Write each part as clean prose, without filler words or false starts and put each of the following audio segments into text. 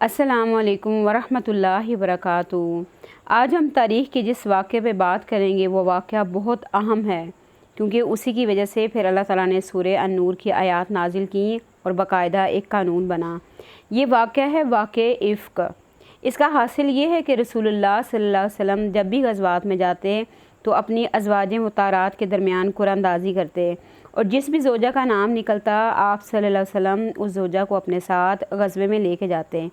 السلام علیکم ورحمۃ اللہ وبرکاتہ۔ آج ہم تاریخ کے جس واقعے پہ بات کریں گے وہ واقعہ بہت اہم ہے، کیونکہ اسی کی وجہ سے پھر اللہ تعالیٰ نے سورہ النور کی آیات نازل کیں اور باقاعدہ ایک قانون بنا۔ یہ واقعہ ہے واقعہ عفق۔ اس کا حاصل یہ ہے کہ رسول اللہ صلی اللہ علیہ وسلم جب بھی غزوات میں جاتے تو اپنی ازواج مطہرات کے درمیان قرآن اندازی کرتے، اور جس بھی زوجہ کا نام نکلتا آپ صلی اللہ علیہ وسلم اس زوجہ کو اپنے ساتھ غزوے میں لے کے جاتے۔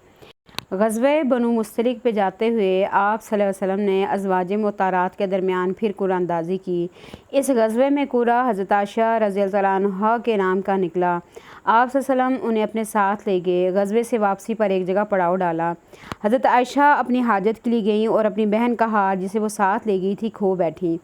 غزوہ بنو مستلق پہ جاتے ہوئے آپ صلی اللہ علیہ وسلم نے ازواج مطہرات کے درمیان پھر قرآن اندازی کی۔ اس غزوے میں قرہ حضرت عائشہ رضی اللہ عنہا کے نام کا نکلا۔ آپ صلی اللہ علیہ وسلم انہیں اپنے ساتھ لے گئے۔ غزوے سے واپسی پر ایک جگہ پڑاؤ ڈالا۔ حضرت عائشہ اپنی حاجت کے لیے گئیں اور اپنی بہن کا ہار جسے وہ ساتھ لے گئی تھی کھو بیٹھی۔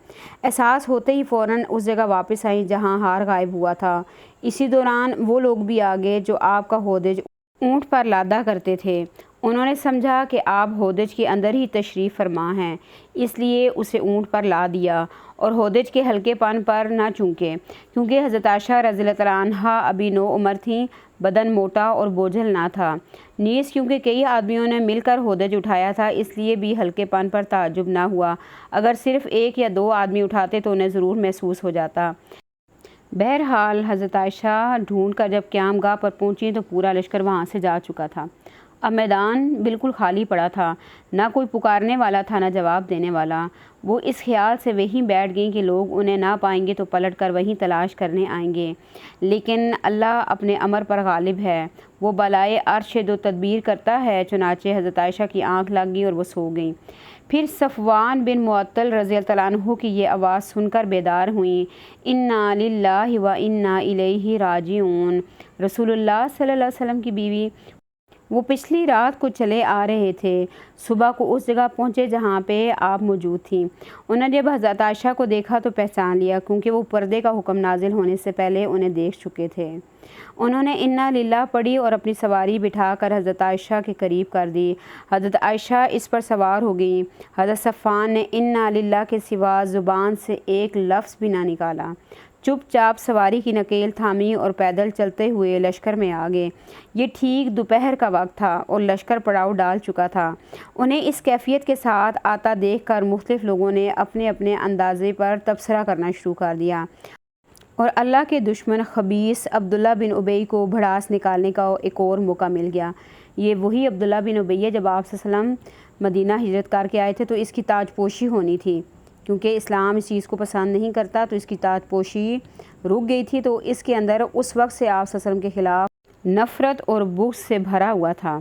احساس ہوتے ہی فوراً اس جگہ واپس آئیں جہاں ہار غائب ہوا تھا۔ اسی دوران وہ لوگ بھی آگے جو آپ کا ہودج اونٹ پر لادا کرتے تھے۔ انہوں نے سمجھا کہ آپ ہودج کے اندر ہی تشریف فرما ہیں، اس لیے اسے اونٹ پر لا دیا اور ہودج کے ہلکے پن پر نہ چونکے، کیونکہ حضرت عائشہ رضی اللہ عنہا ابھی نو عمر تھیں، بدن موٹا اور بوجھل نہ تھا، نیز کیونکہ کئی آدمیوں نے مل کر ہودج اٹھایا تھا اس لیے بھی ہلکے پن پر تعجب نہ ہوا۔ اگر صرف ایک یا دو آدمی اٹھاتے تو انہیں ضرور محسوس ہو جاتا۔ بہرحال حضرت عائشہ ڈھونڈ کر جب قیام گاہ پر پہنچی تو پورا لشکر وہاں سے جا چکا تھا۔ اب میدان بالکل خالی پڑا تھا، نہ کوئی پکارنے والا تھا نہ جواب دینے والا۔ وہ اس خیال سے وہیں بیٹھ گئیں کہ لوگ انہیں نہ پائیں گے تو پلٹ کر وہیں تلاش کرنے آئیں گے، لیکن اللہ اپنے امر پر غالب ہے، وہ بالائے عرش دو تدبیر کرتا ہے۔ چنانچہ حضرت عائشہ کی آنکھ لگ گئی اور وہ سو گئیں۔ پھر صفوان بن معطل رضی اللہ عنہ کی یہ آواز سن کر بیدار ہوئیں، انا للہ و انا الیہ راجعون۔ رسول اللہ صلی اللہ علیہ وسلم کی بیوی، وہ پچھلی رات کو چلے آ رہے تھے، صبح کو اس جگہ پہنچے جہاں پہ آپ موجود تھیں۔ انہوں نے جب حضرت عائشہ کو دیکھا تو پہچان لیا، کیونکہ وہ پردے کا حکم نازل ہونے سے پہلے انہیں دیکھ چکے تھے۔ انہوں نے انا للہ پڑھی اور اپنی سواری بٹھا کر حضرت عائشہ کے قریب کر دی۔ حضرت عائشہ اس پر سوار ہو گئیں۔ حضرت صفوان نے انا للہ کے سوا زبان سے ایک لفظ بھی نہ نکالا، چپ چاپ سواری کی نکیل تھامی اور پیدل چلتے ہوئے لشکر میں آ گئے۔ یہ ٹھیک دوپہر کا وقت تھا اور لشکر پڑاؤ ڈال چکا تھا۔ انہیں اس کیفیت کے ساتھ آتا دیکھ کر مختلف لوگوں نے اپنے اپنے اندازے پر تبصرہ کرنا شروع کر دیا، اور اللہ کے دشمن خبیث عبداللہ بن ابی کو بھڑاس نکالنے کا ایک اور موقع مل گیا۔ یہ وہی عبداللہ بن ابی ہے جب آپ صلی اللہ علیہ وسلم مدینہ ہجرت کر کے آئے تھے تو اس کی تاج پوشی ہونی تھی، کیونکہ اسلام اس چیز کو پسند نہیں کرتا تو اس کی تاج پوشی رک گئی تھی، تو اس کے اندر اس وقت سے آپ صلی اللہ علیہ وسلم کے خلاف نفرت اور بغض سے بھرا ہوا تھا۔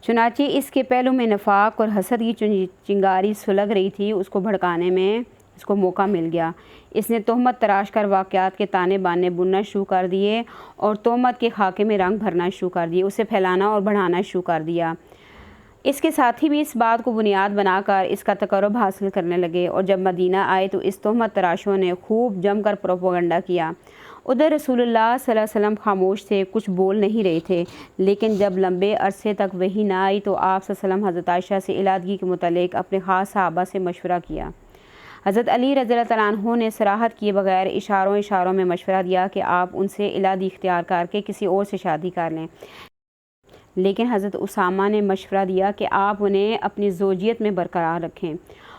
چنانچہ اس کے پہلو میں نفاق اور حسد کی چنگاری سلگ رہی تھی، اس کو بھڑکانے میں اس کو موقع مل گیا۔ اس نے تہمت تراش کر واقعات کے تانے بانے بننا شروع کر دیے اور تہمت کے خاکے میں رنگ بھرنا شروع کر دیے، اسے پھیلانا اور بڑھانا شروع کر دیا۔ اس کے ساتھی بھی اس بات کو بنیاد بنا کر اس کا تقرب حاصل کرنے لگے، اور جب مدینہ آئے تو اس تہمت تراشوں نے خوب جم کر پروپیگنڈا کیا۔ ادھر رسول اللہ صلی اللہ علیہ وسلم خاموش تھے، کچھ بول نہیں رہے تھے، لیکن جب لمبے عرصے تک وحی نہ آئی تو آپ صلی اللہ علیہ وسلم حضرت عائشہ سے علیحدگی کے متعلق اپنے خاص صحابہ سے مشورہ کیا۔ حضرت علی رضی اللہ عنہ نے صراحت کیے بغیر اشاروں میں مشورہ دیا کہ آپ ان سے علیحدگی اختیار کر کے کسی اور سے شادی کر لیں، لیکن حضرت اسامہ نے مشورہ دیا کہ آپ انہیں اپنی زوجیت میں برقرار رکھیں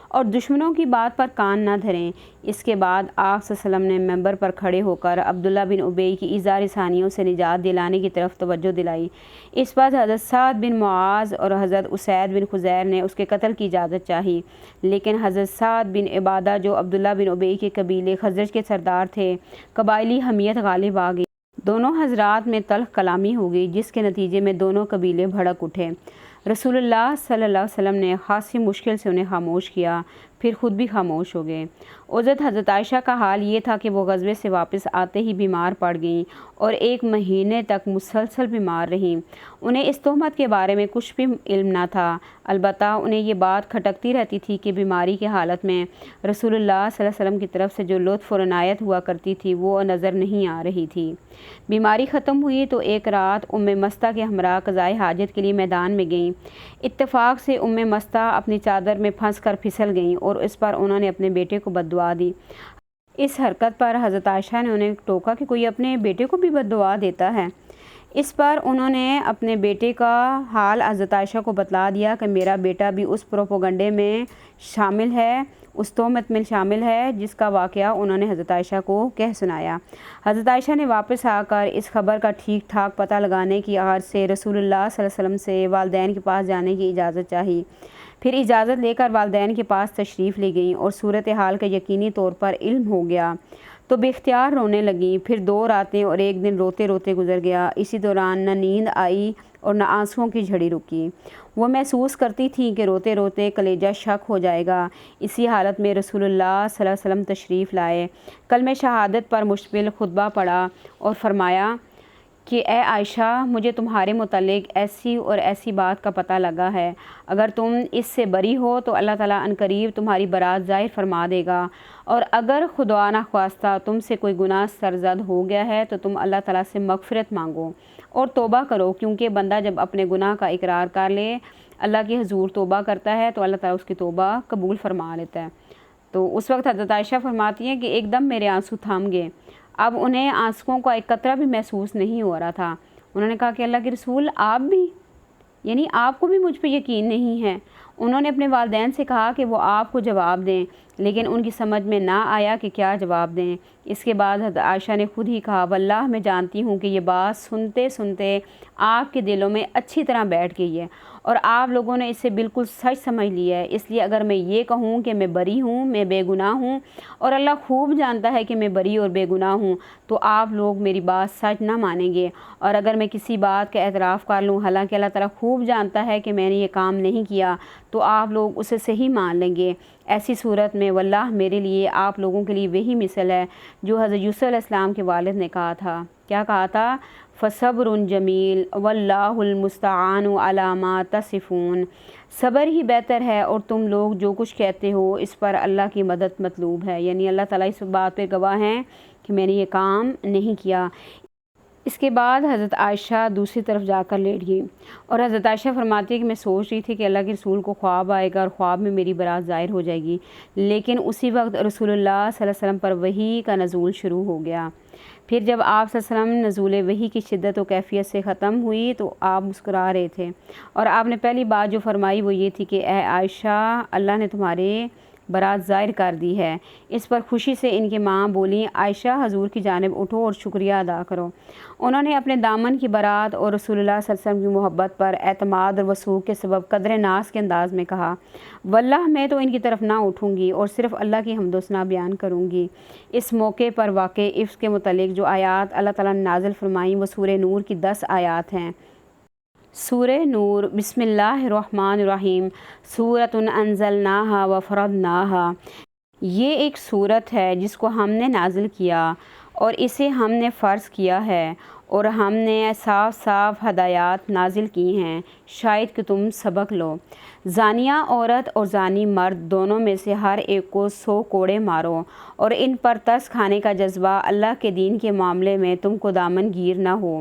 اور دشمنوں کی بات پر کان نہ دھریں۔ اس کے بعد آپ صلی اللہ علیہ وسلم نے ممبر پر کھڑے ہو کر عبداللہ بن ابی کی ایذا رسانیوں سے نجات دلانے کی طرف توجہ دلائی۔ اس بعد حضرت سعد بن معاذ اور حضرت اسید بن خزیر نے اس کے قتل کی اجازت چاہی، لیکن حضرت سعد بن عبادہ جو عبداللہ بن ابی کے قبیلے خزرج کے سردار تھے، قبائلی حمیت غالب آ گئی۔ دونوں حضرات میں تلخ کلامی ہو گئی، جس کے نتیجے میں دونوں قبیلے بھڑک اٹھے۔ رسول اللہ صلی اللہ علیہ وسلم نے خاصی مشکل سے انہیں خاموش کیا، پھر خود بھی خاموش ہو گئے۔ حضرت عائشہ کا حال یہ تھا کہ وہ غزوے سے واپس آتے ہی بیمار پڑ گئیں اور 1 مہینے تک مسلسل بیمار رہیں۔ انہیں اس تہمت کے بارے میں کچھ بھی علم نہ تھا، البتہ انہیں یہ بات کھٹکتی رہتی تھی کہ بیماری کی حالت میں رسول اللہ صلی اللہ علیہ وسلم کی طرف سے جو لطف اور عنایت ہوا کرتی تھی وہ نظر نہیں آ رہی تھی۔ بیماری ختم ہوئی تو ایک رات مستہ کے ہمراہ قضائے حاجت کے لیے میدان میں گئیں۔ اتفاق سے مستہ اپنی چادر میں پھنس کر پھسل گئیں اور اس پر انہوں نے اپنے بیٹے کو بد دعا دی۔ اس حرکت پر حضرت عائشہ نے انہیں ٹوکا کہ کوئی اپنے بیٹے کو بھی بد دعا دیتا ہے۔ اس پر انہوں نے اپنے بیٹے کا حال حضرت عائشہ کو بتلا دیا کہ میرا بیٹا بھی اس پروپیگنڈے میں شامل ہے، اس تہمت میں شامل ہے، جس کا واقعہ انہوں نے حضرت عائشہ کو کہہ سنایا۔ حضرت عائشہ نے واپس آ کر اس خبر کا ٹھیک ٹھاک پتہ لگانے کی غرض سے رسول اللہ صلی اللہ علیہ وسلم سے والدین کے پاس جانے کی اجازت چاہی۔ پھر اجازت لے کر والدین کے پاس تشریف لے گئیں اور صورتحال کا یقینی طور پر علم ہو گیا تو بے اختیار رونے لگیں۔ پھر 2 راتیں اور 1 دن روتے روتے گزر گیا۔ اسی دوران نہ نیند آئی اور نہ آنسوؤں کی جھڑی رکی۔ وہ محسوس کرتی تھیں کہ روتے روتے کلیجہ شک ہو جائے گا۔ اسی حالت میں رسول اللہ صلی اللہ علیہ وسلم تشریف لائے، کلمہ شہادت پر مشتمل خطبہ پڑھا اور فرمایا کہ اے عائشہ، مجھے تمہارے متعلق ایسی اور ایسی بات کا پتہ لگا ہے، اگر تم اس سے بری ہو تو اللہ تعالیٰ عنقریب تمہاری برات ظاہر فرما دے گا، اور اگر خدا نخواستہ تم سے کوئی گناہ سرزد ہو گیا ہے تو تم اللہ تعالیٰ سے مغفرت مانگو اور توبہ کرو، کیونکہ بندہ جب اپنے گناہ کا اقرار کر لے، اللہ کے حضور توبہ کرتا ہے تو اللہ تعالیٰ اس کی توبہ قبول فرما لیتا ہے۔ تو اس وقت حضرت عائشہ فرماتی ہیں کہ ایک دم میرے آنسو تھم گئے، اب انہیں آنسوؤں کا ایک قطرہ بھی محسوس نہیں ہو رہا تھا۔ انہوں نے کہا کہ اللہ کے رسول، آپ بھی، یعنی آپ کو بھی مجھ پہ یقین نہیں ہے۔ انہوں نے اپنے والدین سے کہا کہ وہ آپ کو جواب دیں، لیکن ان کی سمجھ میں نہ آیا کہ کیا جواب دیں۔ اس کے بعد حضرت عائشہ نے خود ہی کہا، واللہ میں جانتی ہوں کہ یہ بات سنتے سنتے آپ کے دلوں میں اچھی طرح بیٹھ گئی ہے اور آپ لوگوں نے اسے بالکل سچ سمجھ لیا ہے۔ اس لیے اگر میں یہ کہوں کہ میں بری ہوں، میں بے گناہ ہوں، اور اللہ خوب جانتا ہے کہ میں بری اور بے گناہ ہوں، تو آپ لوگ میری بات سچ نہ مانیں گے، اور اگر میں کسی بات کا اعتراف کر لوں حالانکہ اللہ تعالیٰ خوب جانتا ہے کہ میں نے یہ کام نہیں کیا، تو آپ لوگ اسے صحیح مان لیں گے۔ ایسی صورت میں واللہ میرے لیے آپ لوگوں کے لیے وہی مثل ہے جو حضرت یوسف علیہ السلام کے والد نے کہا تھا۔ کیا کہا تھا؟ فصبر جمیل واللہ المستعان علی ما تصفون، صبر ہی بہتر ہے اور تم لوگ جو کچھ کہتے ہو اس پر اللہ کی مدد مطلوب ہے، یعنی اللہ تعالیٰ اس بات پہ گواہ ہیں کہ میں نے یہ کام نہیں کیا۔ اس کے بعد حضرت عائشہ دوسری طرف جا کر لیٹ گئی اور حضرت عائشہ فرماتی ہے کہ میں سوچ رہی تھی کہ اللہ کے رسول کو خواب آئے گا اور خواب میں میری برات ظاہر ہو جائے گی، لیکن اسی وقت رسول اللہ صلی اللہ علیہ وسلم پر وحی کا نزول شروع ہو گیا۔ پھر جب آپ صلی اللہ علیہ وسلم نزول وحی کی شدت و کیفیت سے ختم ہوئی تو آپ مسکرا رہے تھے، اور آپ نے پہلی بات جو فرمائی وہ یہ تھی کہ اے عائشہ، اللہ نے تمہارے برات ظاہر کر دی ہے۔ اس پر خوشی سے ان کی ماں بولیں، عائشہ حضور کی جانب اٹھو اور شکریہ ادا کرو۔ انہوں نے اپنے دامن کی برات اور رسول اللہ صلی اللہ علیہ وسلم کی محبت پر اعتماد اور وثوق کے سبب قدر ناز کے انداز میں کہا، واللہ میں تو ان کی طرف نہ اٹھوں گی اور صرف اللہ کی حمد و ثنا بیان کروں گی۔ اس موقع پر واقع عفت کے متعلق جو آیات اللہ تعالیٰ نے نازل فرمائیں وہ سورہ نور کی 10 آیات ہیں۔ سورہ نور، بسم اللہ الرحمن الرحیم، سورۃ انزلناہا وفرضناہا، یہ ایک سورت ہے جس کو ہم نے نازل کیا اور اسے ہم نے فرض کیا ہے، اور ہم نے صاف صاف ہدایات نازل کی ہیں شاید کہ تم سبق لو۔ زانیہ عورت اور زانی مرد دونوں میں سے ہر ایک کو 100 کوڑے مارو، اور ان پر ترس کھانے کا جذبہ اللہ کے دین کے معاملے میں تم کو دامن گیر نہ ہو۔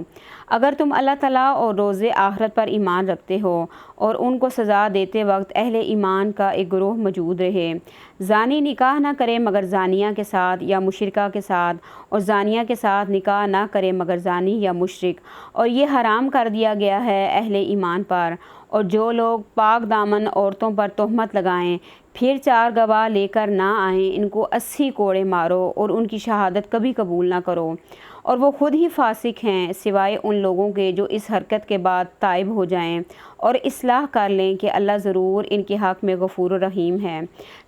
اگر تم اللہ تعالیٰ اور روز آخرت پر ایمان رکھتے ہو اور ان کو سزا دیتے وقت اہل ایمان کا ایک گروہ موجود رہے۔ زانی نکاح نہ کرے مگر زانیہ کے ساتھ یا مشرکہ کے ساتھ، اور زانیہ کے ساتھ نکاح نہ کرے مگر زانی یا مشرک، اور یہ حرام کر دیا گیا ہے اہل ایمان پر۔ اور جو لوگ پاک دامن عورتوں پر تہمت لگائیں پھر 4 گواہ لے کر نہ آئیں، ان کو 80 کوڑے مارو اور ان کی شہادت کبھی قبول نہ کرو، اور وہ خود ہی فاسق ہیں سوائے ان لوگوں کے جو اس حرکت کے بعد تائب ہو جائیں اور اصلاح کر لیں کہ اللہ ضرور ان کے حق میں غفور و رحیم ہے۔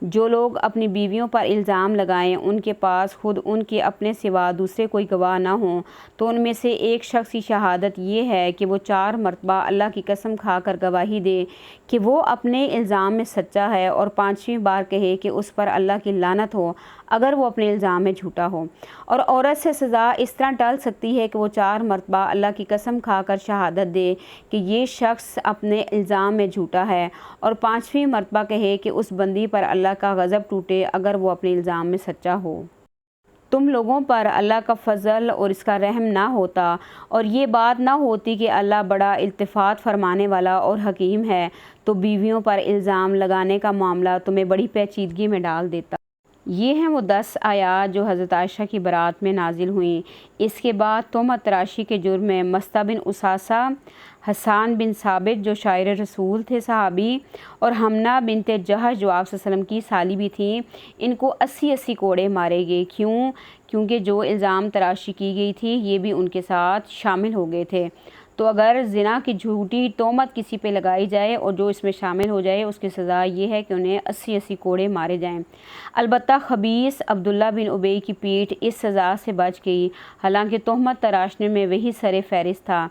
جو لوگ اپنی بیویوں پر الزام لگائیں ان کے پاس خود ان کے اپنے سوا دوسرے کوئی گواہ نہ ہوں تو ان میں سے ایک شخص کی شہادت یہ ہے کہ وہ 4 مرتبہ اللہ کی قسم کھا کر گواہی دے کہ وہ اپنے الزام میں سچا ہے، اور 5ویں بار کہے کہ اس پر اللہ کی لعنت ہو اگر وہ اپنے الزام میں جھوٹا ہو۔ اور عورت سے سزا اس طرح ٹل سکتی ہے کہ وہ 4 مرتبہ اللہ کی قسم کھا کر شہادت دے کہ یہ شخص اپنے الزام میں جھوٹا ہے، اور 5ویں مرتبہ کہے کہ اس بندی پر اللہ کا غضب ٹوٹے اگر وہ اپنے الزام میں سچا ہو۔ تم لوگوں پر اللہ کا فضل اور اس کا رحم نہ ہوتا اور یہ بات نہ ہوتی کہ اللہ بڑا التفات فرمانے والا اور حکیم ہے تو بیویوں پر الزام لگانے کا معاملہ تمہیں بڑی پیچیدگی میں ڈال دیتا۔ یہ ہیں وہ 10 آیات جو حضرت عائشہ کی برات میں نازل ہوئیں۔ اس کے بعد تہمت تراشی کے جرم میں مستہ بن اساسہ، حسان بن ثابت جو شاعر رسول تھے صحابی، اور حمنہ بنت جہش جو آپ صلی اللہ علیہ وسلم کی سالی بھی تھیں، ان کو 80 کوڑے مارے گئے۔ کیوں؟ کیونکہ جو الزام تراشی کی گئی تھی یہ بھی ان کے ساتھ شامل ہو گئے تھے۔ تو اگر زنا کی جھوٹی تہمت کسی پہ لگائی جائے اور جو اس میں شامل ہو جائے، اس کی سزا یہ ہے کہ انہیں 80 کوڑے مارے جائیں۔ البتہ خبیث عبداللہ بن ابی کی پیٹھ اس سزا سے بچ گئی، حالانکہ تہمت تراشنے میں وہی سر فہرست تھا۔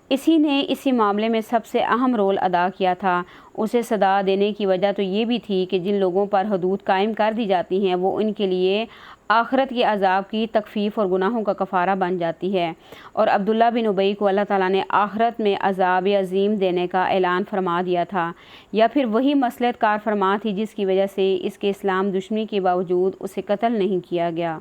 اسی نے اسی معاملے میں سب سے اہم رول ادا کیا تھا۔ اسے سزا دینے کی وجہ تو یہ بھی تھی کہ جن لوگوں پر حدود قائم کر دی جاتی ہیں وہ ان کے لیے آخرت کے عذاب کی تخفیف اور گناہوں کا کفارہ بن جاتی ہے، اور عبداللہ بن ابی کو اللہ تعالیٰ نے آخرت میں عذاب عظیم دینے کا اعلان فرما دیا تھا، یا پھر وہی مصلحت کار فرما تھی جس کی وجہ سے اس کے اسلام دشمنی کے باوجود اسے قتل نہیں کیا گیا۔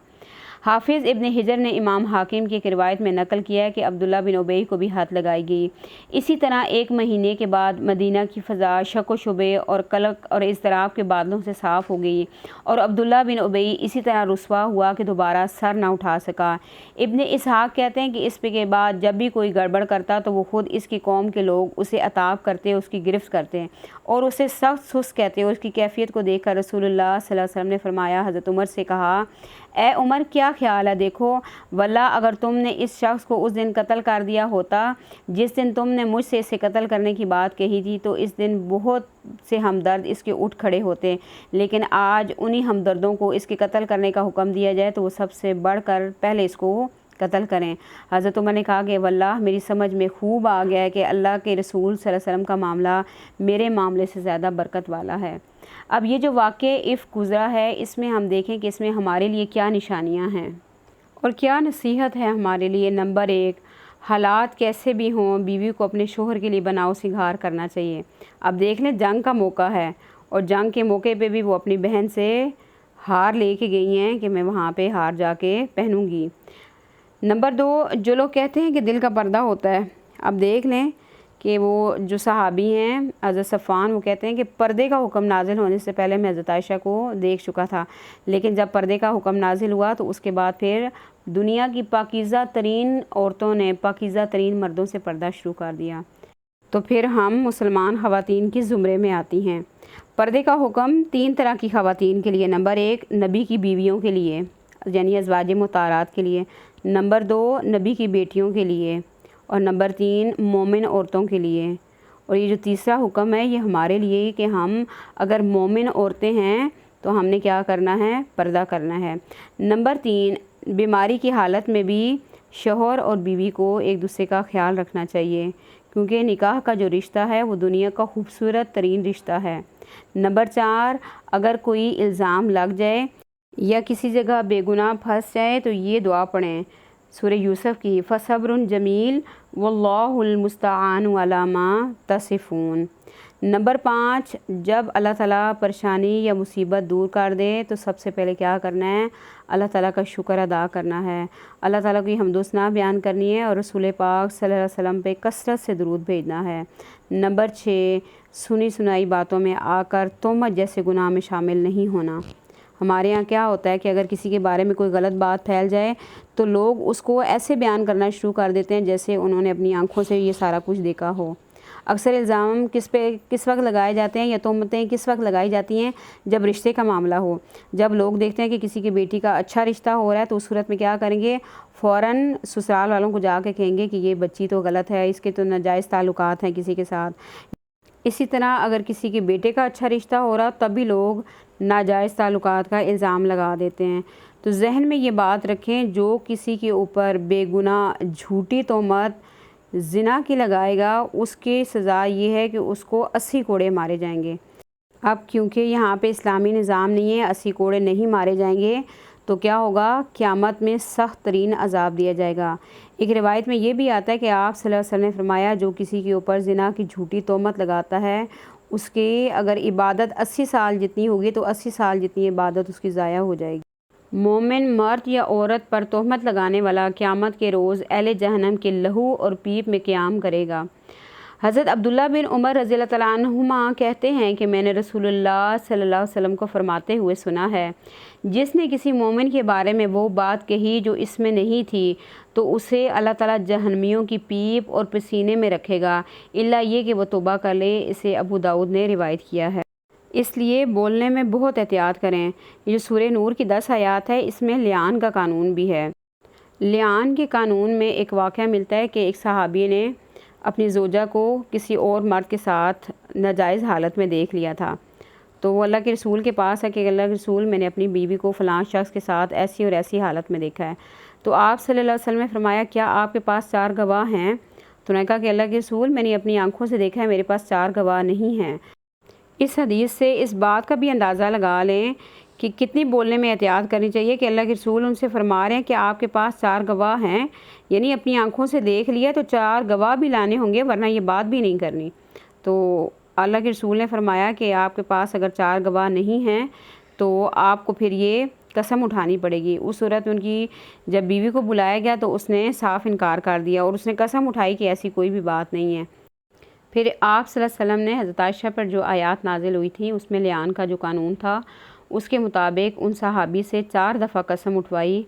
حافظ ابن حجر نے امام حاکم کی ایک روایت میں نقل کیا ہے کہ عبداللہ بن ابی کو بھی حد لگائی گئی۔ اسی طرح 1 مہینے کے بعد مدینہ کی فضا شک و شبے اور قلق اور اضطراب کے بادلوں سے صاف ہو گئی، اور عبداللہ بن ابی اسی طرح رسوا ہوا کہ دوبارہ سر نہ اٹھا سکا۔ ابن اسحاق کہتے ہیں کہ اس کے بعد جب بھی کوئی گڑبڑ کرتا تو وہ خود اس کی قوم کے لوگ اسے عتاب کرتے، اس کی گرفت کرتے اور اسے سخت سست کہتے، اور اس کی کیفیت کو دیکھ کر رسول اللہ صلی اللہ علیہ وسلم نے فرمایا، حضرت عمر سے کہا، اے عمر کیا خیال ہے؟ دیکھو واللہ اگر تم نے اس شخص کو اس دن قتل کر دیا ہوتا جس دن تم نے مجھ سے اسے قتل کرنے کی بات کہی تھی، تو اس دن بہت سے ہمدرد اس کے اٹھ کھڑے ہوتے، لیکن آج انہی ہمدردوں کو اس کے قتل کرنے کا حکم دیا جائے تو وہ سب سے بڑھ کر پہلے اس کو قتل کریں۔ حضرت عمر نے کہا کہ واللہ میری سمجھ میں خوب آ گیا ہے کہ اللہ کے رسول صلی اللہ علیہ وسلم کا معاملہ میرے معاملے سے زیادہ برکت والا ہے۔ اب یہ جو واقعہ عفق گزرا ہے اس میں ہم دیکھیں کہ اس میں ہمارے لیے کیا نشانیاں ہیں اور کیا نصیحت ہے ہمارے لیے۔ نمبر 1، حالات کیسے بھی ہوں بیوی کو اپنے شوہر کے لیے بناؤ سنگھار کرنا چاہیے۔ اب دیکھ لیں جنگ کا موقع ہے اور جنگ کے موقع پہ بھی وہ اپنی بہن سے ہار لے کے گئی ہیں کہ میں وہاں پہ ہار جا کے پہنوں گی۔ نمبر 2، جو لوگ کہتے ہیں کہ دل کا پردہ ہوتا ہے، اب دیکھ لیں کہ وہ جو صحابی ہیں حضرت صفوان، وہ کہتے ہیں کہ پردے کا حکم نازل ہونے سے پہلے میں حضرت عائشہ کو دیکھ چکا تھا، لیکن جب پردے کا حکم نازل ہوا تو اس کے بعد پھر دنیا کی پاکیزہ ترین عورتوں نے پاکیزہ ترین مردوں سے پردہ شروع کر دیا۔ تو پھر ہم مسلمان خواتین کی زمرے میں آتی ہیں۔ پردے کا حکم 3 طرح کی خواتین کے لیے۔ نمبر 1، نبی کی بیویوں کے لیے یعنی ازواج مطہرات کے لیے۔ نمبر 2، نبی کی بیٹیوں کے لیے، اور نمبر 3، مومن عورتوں کے لیے۔ اور یہ جو تیسرا حکم ہے یہ ہمارے لیے کہ ہم اگر مومن عورتیں ہیں تو ہم نے کیا کرنا ہے؟ پردہ کرنا ہے۔ نمبر 3، بیماری کی حالت میں بھی شوہر اور بیوی کو ایک دوسرے کا خیال رکھنا چاہیے، کیونکہ نکاح کا جو رشتہ ہے وہ دنیا کا خوبصورت ترین رشتہ ہے۔ نمبر 4، اگر کوئی الزام لگ جائے یا کسی جگہ بے گناہ پھنس جائے تو یہ دعا پڑھیں، سورہ یوسف کی، فَصَبْرٌ جَمِیلٌ وَاللَّهُ الْمُسْتَعَانُ عَلَىٰ مَا تَصِفُونَ۔ نمبر 5، جب اللہ تعالیٰ پریشانی یا مصیبت دور کر دے تو سب سے پہلے کیا کرنا ہے؟ اللہ تعالیٰ کا شکر ادا کرنا ہے، اللہ تعالیٰ کی حمد و ثنا بیان کرنی ہے اور رسول پاک صلی اللہ علیہ وسلم پہ کثرت سے درود بھیجنا ہے۔ نمبر 6، سنی سنائی باتوں میں آ کر تہمت جیسے گناہ میں شامل نہیں ہونا۔ ہمارے ہاں کیا ہوتا ہے کہ اگر کسی کے بارے میں کوئی غلط بات پھیل جائے تو لوگ اس کو ایسے بیان کرنا شروع کر دیتے ہیں جیسے انہوں نے اپنی آنکھوں سے یہ سارا کچھ دیکھا ہو۔ اکثر الزام کس وقت لگائے جاتے ہیں یا تہمتیں کس وقت لگائی جاتی ہیں؟ جب رشتے کا معاملہ ہو، جب لوگ دیکھتے ہیں کہ کسی کی بیٹی کا اچھا رشتہ ہو رہا ہے تو اس صورت میں کیا کریں گے؟ فوراً سسرال والوں کو جا کے کہیں گے کہ یہ بچی تو غلط ہے، اس کے تو ناجائز تعلقات ہیں کسی کے ساتھ۔ اسی طرح اگر کسی کے بیٹے کا اچھا رشتہ ہو رہا تب بھی لوگ ناجائز تعلقات کا الزام لگا دیتے ہیں۔ تو ذہن میں یہ بات رکھیں، جو کسی کے اوپر بے گناہ جھوٹی تہمت زنا کی لگائے گا اس کی سزا یہ ہے کہ اس کو 80 کوڑے مارے جائیں گے۔ اب کیونکہ یہاں پہ اسلامی نظام نہیں ہے، 80 کوڑے نہیں مارے جائیں گے تو کیا ہوگا؟ قیامت میں سخت ترین عذاب دیا جائے گا۔ ایک روایت میں یہ بھی آتا ہے کہ آپ صلی اللہ علیہ وسلم نے فرمایا، جو کسی کے اوپر زنا کی جھوٹی تہمت لگاتا ہے اس کی اگر عبادت 80 سال جتنی ہوگی تو 80 سال جتنی عبادت اس کی ضائع ہو جائے گی۔ مومن مرد یا عورت پر تہمت لگانے والا قیامت کے روز اہل جہنم کے لہو اور پیپ میں قیام کرے گا۔ حضرت عبداللہ بن عمر رضی اللہ تعالیٰ عنہما کہتے ہیں کہ میں نے رسول اللہ صلی اللہ علیہ وسلم کو فرماتے ہوئے سنا ہے، جس نے کسی مومن کے بارے میں وہ بات کہی جو اس میں نہیں تھی تو اسے اللہ تعالیٰ جہنمیوں کی پیپ اور پسینے میں رکھے گا، الا یہ کہ وہ توبہ کر لے۔ اسے ابو داؤد نے روایت کیا ہے۔ اس لیے بولنے میں بہت احتیاط کریں۔ یہ سورہ نور کی 10 آیات ہے، اس میں لعان کا قانون بھی ہے۔ لعان کے قانون میں ایک واقعہ ملتا ہے کہ ایک صحابی نے اپنی زوجہ کو کسی اور مرد کے ساتھ ناجائز حالت میں دیکھ لیا تھا، تو وہ اللہ کے رسول کے پاس ہے کہ اللہ کے رسول، میں نے اپنی بیوی کو فلاں شخص کے ساتھ ایسی اور ایسی حالت میں دیکھا ہے۔ تو آپ صلی اللہ علیہ وسلم نے فرمایا، کیا آپ کے پاس 4 گواہ ہیں؟ تو نے کہا کہ اللہ کے رسول، میں نے اپنی آنکھوں سے دیکھا ہے، میرے پاس 4 گواہ نہیں ہیں۔ اس حدیث سے اس بات کا بھی اندازہ لگا لیں کہ کتنی بولنے میں احتیاط کرنی چاہیے کہ اللہ کے رسول ان سے فرما رہے ہیں کہ آپ کے پاس 4 گواہ ہیں، یعنی اپنی آنکھوں سے دیکھ لیا تو 4 گواہ بھی لانے ہوں گے، ورنہ یہ بات بھی نہیں کرنی۔ تو اللہ کے رسول نے فرمایا کہ آپ کے پاس اگر 4 گواہ نہیں ہیں تو آپ کو پھر یہ قسم اٹھانی پڑے گی۔ اس صورت میں ان کی جب بیوی کو بلایا گیا تو اس نے صاف انکار کر دیا اور اس نے قسم اٹھائی کہ ایسی کوئی بھی بات نہیں ہے۔ پھر آپ صلی اللہ علیہ وسلم نے حضرت عائشہ پر جو آیات نازل ہوئی تھیں اس میں لعان کا جو قانون تھا اس کے مطابق ان صحابی سے 4 دفعہ قسم اٹھوائی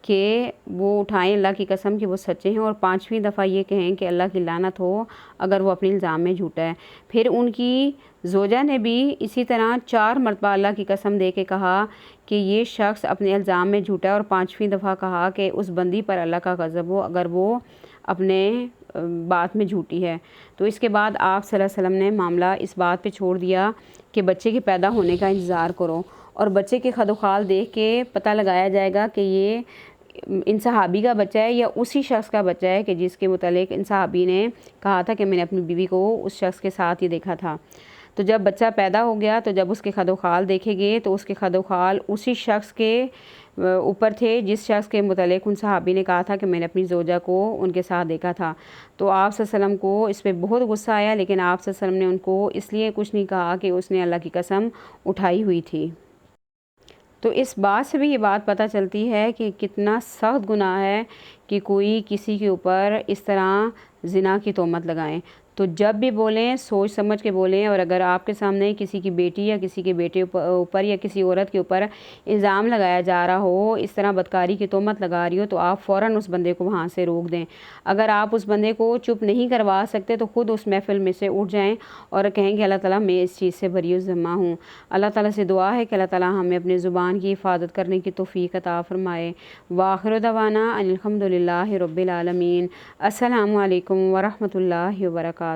کہ وہ اٹھائیں اللہ کی قسم کہ وہ سچے ہیں، اور 5ویں دفعہ یہ کہیں کہ اللہ کی لعنت ہو اگر وہ اپنے الزام میں جھوٹا ہے۔ پھر ان کی زوجہ نے بھی اسی طرح 4 مرتبہ اللہ کی قسم دے کے کہا کہ یہ شخص اپنے الزام میں جھوٹا ہے، اور 5ویں دفعہ کہا کہ اس بندی پر اللہ کا غضب ہو اگر وہ اپنے بات میں جھوٹی ہے۔ تو اس کے بعد آپ صلی اللہ علیہ وسلم نے معاملہ اس بات پہ چھوڑ دیا کہ بچے کے پیدا ہونے کا انتظار کرو، اور بچے کے خد و خال دیکھ کے پتہ لگایا جائے گا کہ یہ ان صحابی کا بچہ ہے یا اسی شخص کا بچہ ہے کہ جس کے متعلق ان صحابی نے کہا تھا کہ میں نے اپنی بیوی کو اس شخص کے ساتھ ہی دیکھا تھا۔ تو جب بچہ پیدا ہو گیا تو جب اس کے خد و خال دیکھے گئے تو اس کے خد و خال اسی شخص کے اوپر تھے جس شخص کے متعلق ان صحابی نے کہا تھا کہ میں نے اپنی زوجہ کو ان کے ساتھ دیکھا تھا۔ تو آپ صلی اللہ علیہ وسلم کو اس پہ بہت غصہ آیا، لیکن آپ صلی اللہ علیہ وسلم نے ان کو اس لیے کچھ نہیں کہا کہ اس نے اللہ کی قسم اٹھائی ہوئی تھی۔ تو اس بات سے بھی یہ بات پتہ چلتی ہے کہ کتنا سخت گناہ ہے کہ کوئی کسی کے اوپر اس طرح زنا کی تہمت لگائیں۔ تو جب بھی بولیں سوچ سمجھ کے بولیں، اور اگر آپ کے سامنے کسی کی بیٹی یا کسی کے بیٹے اوپر یا کسی عورت کے اوپر الزام لگایا جا رہا ہو، اس طرح بدکاری کی تہمت لگا رہی ہو، تو آپ فوراً اس بندے کو وہاں سے روک دیں۔ اگر آپ اس بندے کو چپ نہیں کروا سکتے تو خود اس محفل میں سے اٹھ جائیں اور کہیں کہ اللہ تعالیٰ میں اس چیز سے بری و ذمہ ہوں۔ اللہ تعالیٰ سے دعا ہے کہ اللہ تعالیٰ ہمیں اپنے زبان کی حفاظت کرنے کی توفیق عطا فرمائے۔ وآخر دعوانا ان الحمد للہ رب العالمین۔ السلام علیکم ورحمۃ اللہ وبرکاتہ۔